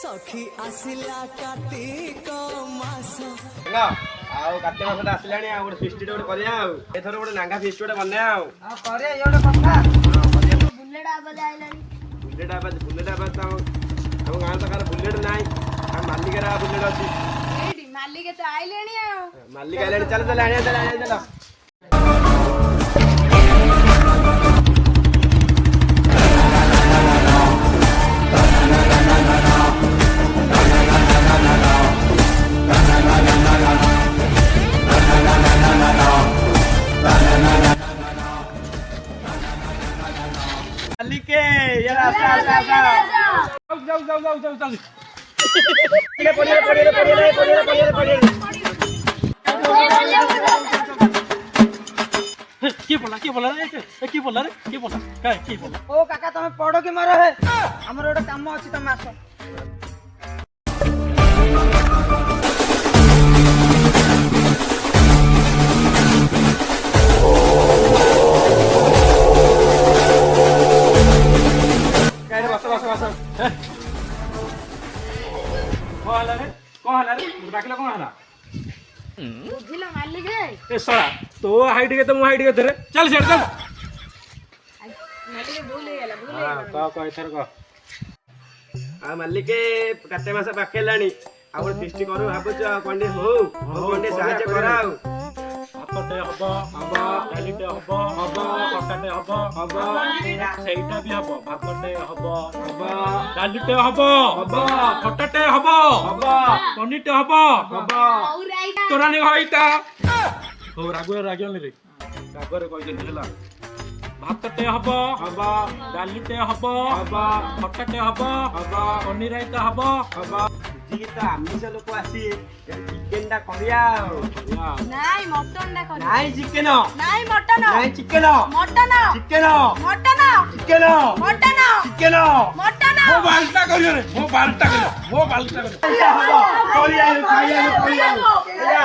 सखी आसिला कार्तिक मास ଆଉ କାର୍ତ୍ତିକ ମାସଟା ଆସିଲାଣି ଆଉ ଗୋଟେ ଫିଷ୍ଟି ଗୋଟେ କରିବା ଆଉ ଏଥର ଗୋଟେ ନାଙ୍ଗା ଫିଷ୍ଟି ଗୋଟେ ବନେଇବା ଆଉ କରିବା ଇଏ ଗୋଟେ କଥା। ବୁଲେଟ ଆବାଜ ଆଇଲାଣି। ବୁଲେଟ ଆବାଜ ତ ଆମ ଗାଁ ତ କାହାର ବୁଲେଟ ନାହିଁ ଆମ ମାଲିକର ବୁଲେଟ ଅଛି। ଏଇଠି ମାଲିକ ତ ଆଇଲେଣି ଆଉ। ମାଲିକ ଆଇଲାଣି ଚାଲ ଚାଲ ଆଣିବା ଚାଲ। मालिके यार आसा जाऊ কি বলা কাই কি বলা ओ काका तमे पढ़ो कि मारो है हमर गोटे काम अछि तमे आसो। बस कौन डाकिला कौन हला ବୁଝିଲ ମାଲିକ ए सळा तो हाइट के तो मो हाइट के धरे चल चल ମାଲିକ ଭୁଲ ହେଇଗଲା हां कह एथर कह आ मालिके काटे मास पाकेलानी आ गोटे फिस्टी करू भाबुछ कोंडी हो कोंडी साहाय्य कराऊ हातटे हबो डालीटे हबो कटाटे हबो ସେଇଟା ବି ହବ ଭାତଟେ ହବ ଡାଲିଟେ ହବ ଖଟାଟେ ହବ ପନିରଟେ ହବ ତୋରାଣି ହଇତା ହଉ ରାଗିଅନି ରେ ରାଗରେ କହିଦେଲି ହେଲା ଭାତଟେ ହବ ଡାଲିଟେ ହବ ଖଟାଟେ ହବ ପନିର ରାଇତା ହବ जी तो आमिष लोक आसी चिकेन टा करिया ନାଇଁ ମଟନ ଟା କର नाइ चिकेन ନାଇଁ ମଟନ नाइ chicken mutton chicken mutton chicken mutton chicken mutton ମୋ ବାଲଟା କରିବ ରେ ମୋ ବାଲଟା କରିବ करिया करिया